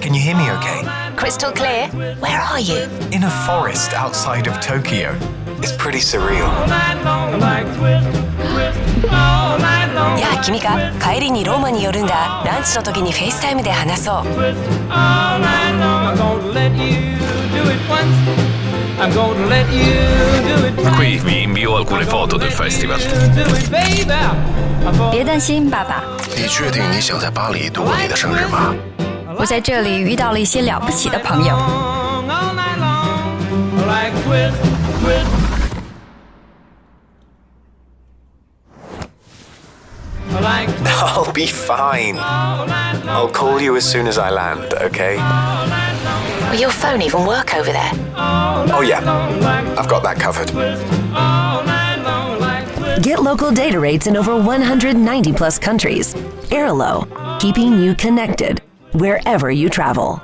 Can you hear me okay? Crystal clear. Where are you? In a forest outside of Tokyo. It's pretty surreal. やあ君か、帰りにローマに寄るんだ。ランチの時にフェイスタイムで話そう。Qui vi invio alcune foto del festival. 别担心，爸爸，你确定你想在巴黎度过你的生日吗？我在这里遇到了一些了不起的朋友。I'll be fine. I'll call you as soon as I land, okay? Will your phone even work over there? Oh yeah, I've got that covered. Get local data rates in over 190 plus countries. Airalo, keeping you connected wherever you travel.